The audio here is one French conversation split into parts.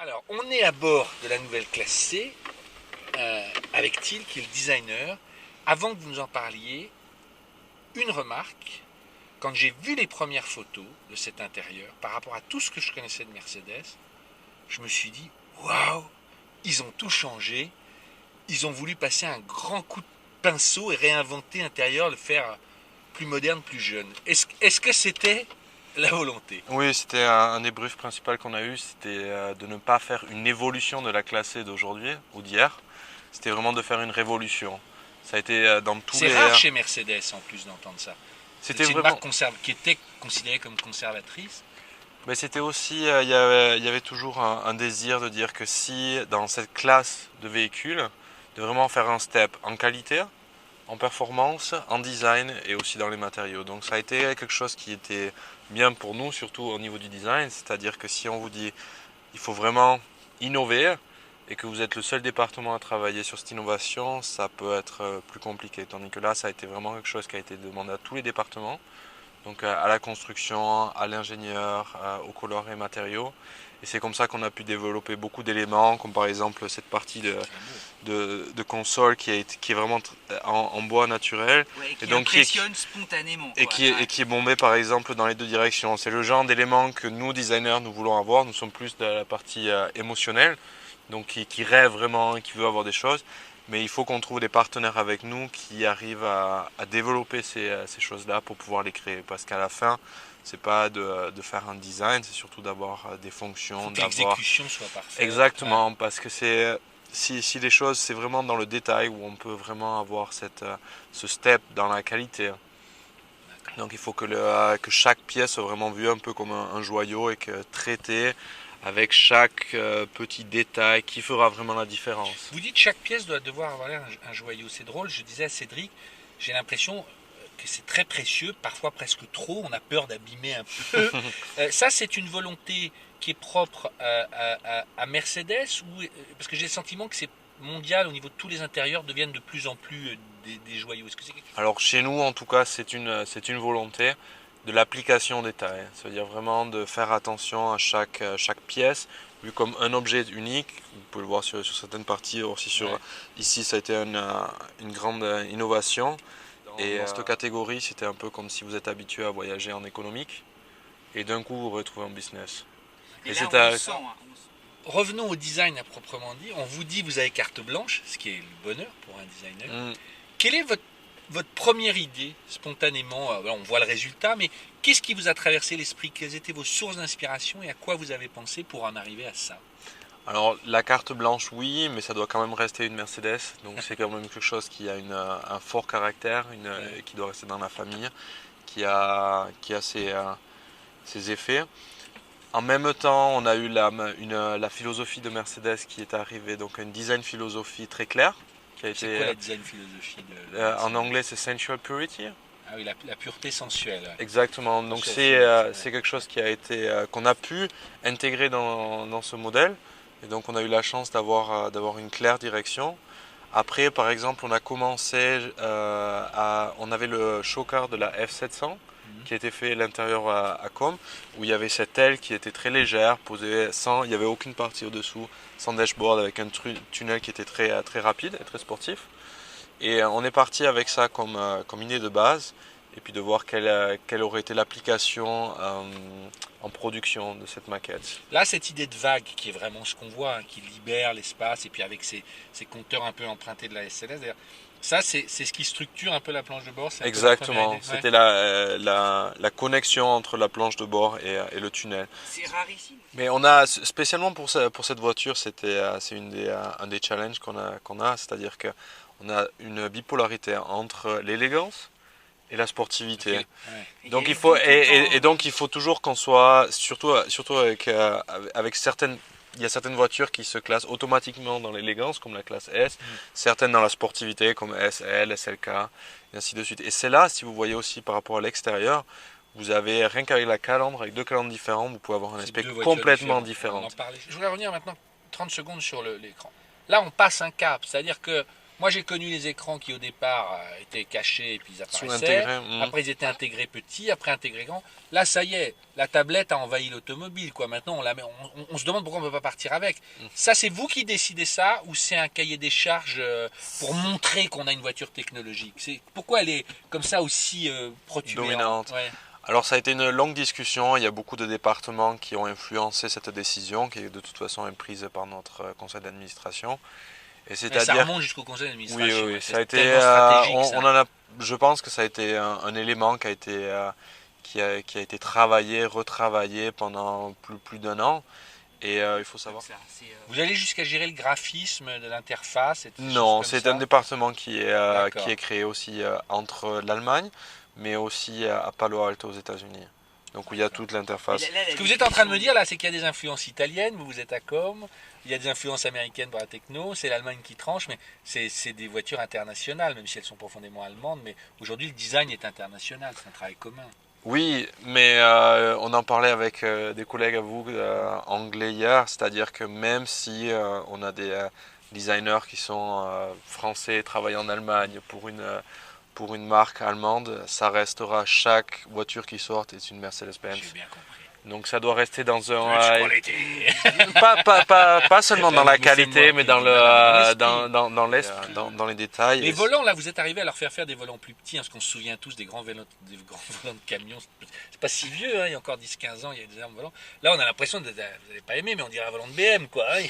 Alors, on est à bord de la nouvelle classe C avec Thiel qui est le designer. Avant que vous nous en parliez, une remarque. Quand j'ai vu les premières photos de cet intérieur, par rapport à tout ce que je connaissais de Mercedes, je me suis dit, waouh, ils ont tout changé. Ils ont voulu passer un grand coup de pinceau et réinventer l'intérieur, le faire plus moderne, plus jeune. Est-ce que c'était la volonté? Oui, c'était un des briefs principaux qu'on a eu, c'était de ne pas faire une évolution de la classe C d'aujourd'hui ou d'hier. C'était vraiment de faire une révolution. Ça a été dans tous C'est les. rare chez Mercedes en plus d'entendre ça. C'était C'est une vraiment. marque qui était considérée comme conservatrice. Mais c'était aussi, il y avait toujours un désir de dire que si dans cette classe de véhicules, de vraiment faire un step en qualité, en performance, en design et aussi dans les matériaux. Donc ça a été quelque chose qui était bien pour nous, surtout au niveau du design, c'est-à-dire que si on vous dit il faut vraiment innover et que vous êtes le seul département à travailler sur cette innovation, ça peut être plus compliqué. Tandis que là, ça a été vraiment quelque chose qui a été demandé à tous les départements, donc à la construction, à l'ingénieur, aux colorés et matériaux. Et c'est comme ça qu'on a pu développer beaucoup d'éléments, comme par exemple cette partie de console qui est vraiment en bois naturel. Ouais, Et qui donc impressionne spontanément. et Quoi. et qui est bombé par exemple dans les deux directions. C'est le genre d'éléments que nous, designers, nous voulons avoir. Nous sommes plus de la partie émotionnelle, donc qui rêve vraiment, qui veut avoir des choses. Mais il faut qu'on trouve des partenaires avec nous qui arrivent à développer ces choses-là pour pouvoir les créer. Parce qu'à la fin, c'est pas de faire un design, c'est surtout d'avoir des Il faut fonctions, que d'avoir. l'exécution soit parfaite. Exactement, parce que si les choses, c'est vraiment dans le détail où on peut vraiment avoir ce step dans la qualité. Donc il faut que chaque pièce soit vraiment vue un peu comme un joyau et que traitée avec chaque petit détail qui fera vraiment la différence. Vous dites chaque pièce doit devoir avoir un joyau. C'est drôle, je disais à Cédric, j'ai l'impression que c'est très précieux, parfois presque trop, on a peur d'abîmer un peu. Ça, c'est une volonté qui est propre à Mercedes, parce que j'ai le sentiment que c'est mondial au niveau de tous les intérieurs deviennent de plus en plus des joyaux. Est-ce que c'est quelque chose? Alors chez nous en tout cas c'est une volonté de l'application au détail. C'est-à-dire vraiment de faire attention à chaque pièce, vu comme un objet unique. Vous pouvez le voir sur certaines parties, aussi Ouais. ici ça a été une grande innovation. Et dans cette catégorie, c'était un peu comme si vous êtes habitué à voyager en économique et d'un coup vous retrouvez en business. Et Et là, c'est on le sent. Hein, on sent. Revenons au design à proprement dit. On vous dit vous avez carte blanche, ce qui est le bonheur pour un designer. Quelle est votre première idée spontanément? On voit le résultat, mais qu'est-ce qui vous a traversé l'esprit? Quelles étaient vos sources d'inspiration et à quoi vous avez pensé pour en arriver à ça? Alors la carte blanche oui, mais ça doit quand même rester une Mercedes, donc c'est quand même quelque chose qui a un fort caractère, qui doit rester dans la famille, qui a ses effets. En même temps, on a eu la philosophie de Mercedes qui est arrivée, donc une design philosophie très claire, qui a C'est été quoi la design philosophie de en Mercedes? anglais c'est sensual purity. Ah oui, la pureté sensuelle. Ouais. Exactement, donc Sensuelle, c'est quelque chose qui a été qu'on a pu intégrer dans ce modèle, et donc on a eu la chance d'avoir une claire direction. Après, par exemple, on a commencé on avait le show-car de la F700 qui a été fait à l'intérieur à Com, où il y avait cette aile qui était très légère, posée sans, il n'y avait aucune partie au-dessous, sans dashboard, avec un tunnel qui était très rapide et très sportif. Et on est parti avec ça comme idée de base, et puis de voir quelle aurait été l'application en production de cette maquette. Là, cette idée de vague, qui est vraiment ce qu'on voit, hein, qui libère l'espace, et puis avec ces compteurs un peu empruntés de la SLS, d'ailleurs, ça, c'est ce qui structure un peu la planche de bord. C'est un peu la première Exactement, idée. c'était la connexion entre la planche de bord et le tunnel. C'est rarissime. Mais on a, spécialement pour cette voiture, c'est un des challenges qu'on a, c'est-à-dire qu'on a une bipolarité entre l'élégance et la sportivité. Ouais. Donc Et il faut, tout le temps, donc il faut toujours qu'on soit, surtout avec certaines, il y a certaines voitures qui se classent automatiquement dans l'élégance, comme la classe S, certaines dans la sportivité, comme SL, SLK, et ainsi de suite. Et c'est là, si vous voyez aussi par rapport à l'extérieur, vous avez, rien qu'avec la calandre, avec deux calandres différents, vous pouvez avoir un C'est aspect deux voitures complètement différentes. différent. On en parlait. Je voudrais revenir maintenant 30 secondes sur l'écran. Là, on passe un cap, c'est-à-dire que Moi, j'ai connu les écrans qui, au départ, étaient cachés et puis ils apparaissaient. Sous-intégré. Après, ils étaient intégrés petits, après intégrés grands. Là, ça y est, la tablette a envahi l'automobile, quoi. Maintenant, on se demande pourquoi on ne peut pas partir avec. Ça, c'est vous qui décidez ça ou c'est un cahier des charges pour montrer qu'on a une voiture technologique? Pourquoi elle est comme ça aussi protubérante? Dominante. Ouais. Alors ça a été une longue discussion, il y a beaucoup de départements qui ont influencé cette décision, qui est de toute façon prise par notre conseil d'administration. Et Ça c'est-à-dire... remonte jusqu'au conseil Oui, d'administration. oui, oui, C'est ça a été, tellement stratégique, ça. on en a, je pense que ça a été un élément qui a été, qui a été travaillé, retravaillé pendant plus d'un an. Et il faut savoir... Ça, c'est, Vous allez jusqu'à gérer le graphisme de l'interface et toutes ces Non, choses comme c'est ça? un département qui D'accord. est créé aussi entre l'Allemagne, mais aussi à Palo Alto aux États-Unis. Donc où il y a toute l'interface. Ce que vous êtes en train de me dire là, c'est qu'il y a des influences italiennes, vous êtes à Com, il y a des influences américaines pour la techno, c'est l'Allemagne qui tranche, mais c'est des voitures internationales, même si elles sont profondément allemandes, mais aujourd'hui le design est international, c'est un travail commun. Oui, mais on en parlait avec des collègues à vous anglais hier, c'est-à-dire que même si on a des designers qui sont français, travaillent en Allemagne pour une marque allemande, ça restera chaque voiture qui sort est une Mercedes-Benz. J'ai bien compris. Donc ça doit rester dans pas seulement dans Non, la mais c'est qualité, moi mais qui dans dis, voilà, dans l'esprit, dans les détails. Les volants, là, vous êtes arrivé à leur faire des volants plus petits, hein, parce qu'on se souvient tous des grands volants de camions. C'est pas si vieux, hein, il y a encore 10-15 ans, il y a des armes volants. Là, on a l'impression, vous n'avez pas aimé, mais on dirait un volant de BM, quoi. Hein.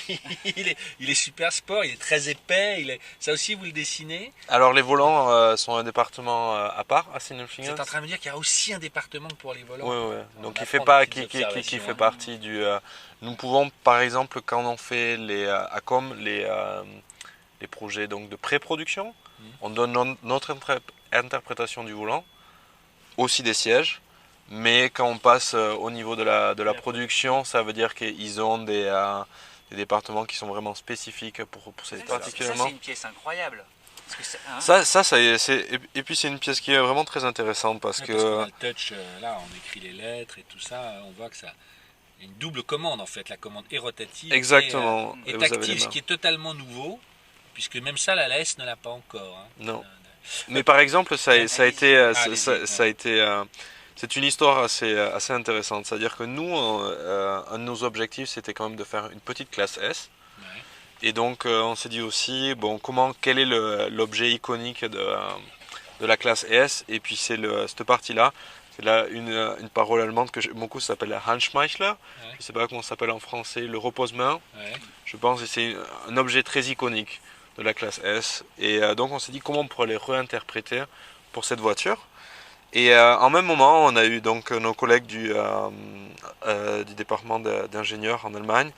Il est super sport, il est très épais. Ça aussi, vous le dessinez. Alors les volants sont un département à part à Vous Sinelfingen. êtes en train de me dire qu'il y a aussi un département pour les volants. Oui, oui. On Donc apprend des petites qui observations, fait hein. partie du. Nous pouvons, par exemple, quand on fait les ACOM, les projets donc de pré-production, on donne notre interprétation du volant, aussi des sièges. Mais quand on passe au niveau de la production, ça veut dire qu'ils ont des départements qui sont vraiment spécifiques pour ces ça, particulièrement. c'est une pièce incroyable. Parce que Et puis c'est une pièce qui est vraiment très intéressante parce Ouais, que. parce qu'on a le touch, là, on écrit les lettres et tout ça, on voit que ça. Il y a une double commande en fait, la commande est rotative Exactement. et Et vous avez les tactile, ce mains. qui est totalement nouveau, puisque même ça, la S ne l'a pas encore. Hein. Non. Mais par exemple, ça a été, allez-y, ça a été, c'est une histoire assez intéressante. C'est-à-dire que nous, un de nos objectifs, c'était quand même de faire une petite classe S. Ouais. Et donc, on s'est dit aussi, bon, quel est l'objet iconique de la classe S? Et puis c'est cette partie-là. C'est là une parole allemande que j'aime beaucoup, ça s'appelle la Handschmeichler. Ouais. Je ne sais pas comment ça s'appelle en français, le repose-main. Ouais. Je pense que c'est un objet très iconique de la classe S. Et donc on s'est dit comment on pourrait les réinterpréter pour cette voiture. Et en même moment, on a eu donc nos collègues du département d'ingénieurs en Allemagne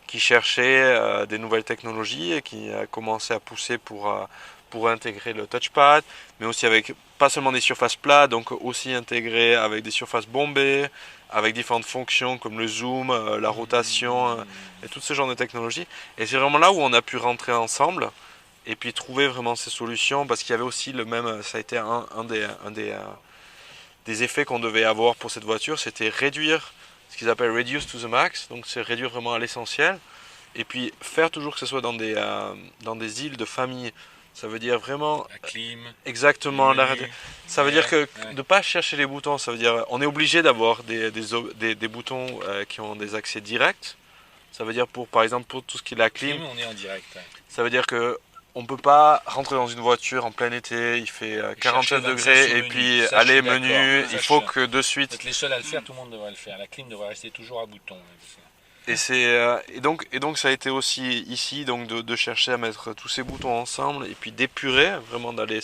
qui cherchaient des nouvelles technologies et qui commençaient à pousser pour intégrer le touchpad, mais aussi avec pas seulement des surfaces plates, donc aussi intégré avec des surfaces bombées, avec différentes fonctions comme le zoom, la rotation et tout ce genre de technologies. Et c'est vraiment là où on a pu rentrer ensemble et puis trouver vraiment ces solutions parce qu'il y avait aussi le même, ça a été un des effets qu'on devait avoir pour cette voiture, c'était réduire ce qu'ils appellent reduce to the max, donc c'est réduire vraiment à l'essentiel et puis faire toujours que ce soit dans des îles de famille. Ça veut dire vraiment La clim, exactement le menu. ça veut dire que Ouais. de ne pas chercher les boutons, ça veut dire on est obligé d'avoir des boutons qui ont des accès directs. Ça veut dire par exemple pour tout ce qui est la clim, on est en direct. Ouais. ça veut dire que on peut pas rentrer dans une voiture en plein été, il fait 47 chercher 25 degrés et sous-menus. puis Ça, je aller suis d'accord. menu, Ça, il je faut suis- que de Vous suite. êtes les seuls à le faire, tout le monde devrait le faire. La clim devrait rester toujours à bouton. Et donc ça a été aussi ici donc de chercher à mettre tous ces boutons ensemble et puis d'épurer, vraiment d'aller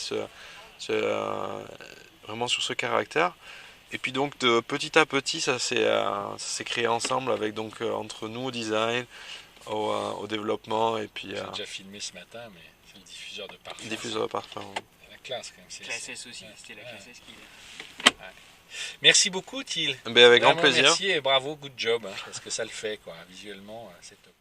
vraiment sur ce caractère. Et puis donc de petit à petit ça s'est créé ensemble avec donc entre nous au design, au développement et puis J'ai déjà filmé ce matin, mais c'est le diffuseur de parfum. diffuseur parfum. La classe quand même. Classe S aussi, ouais. c'était la Ouais. classe S qui Merci beaucoup, Thiel. Ben avec grand Vraiment, plaisir. Merci et bravo, good job, hein, parce que ça le fait, quoi. Visuellement, c'est top.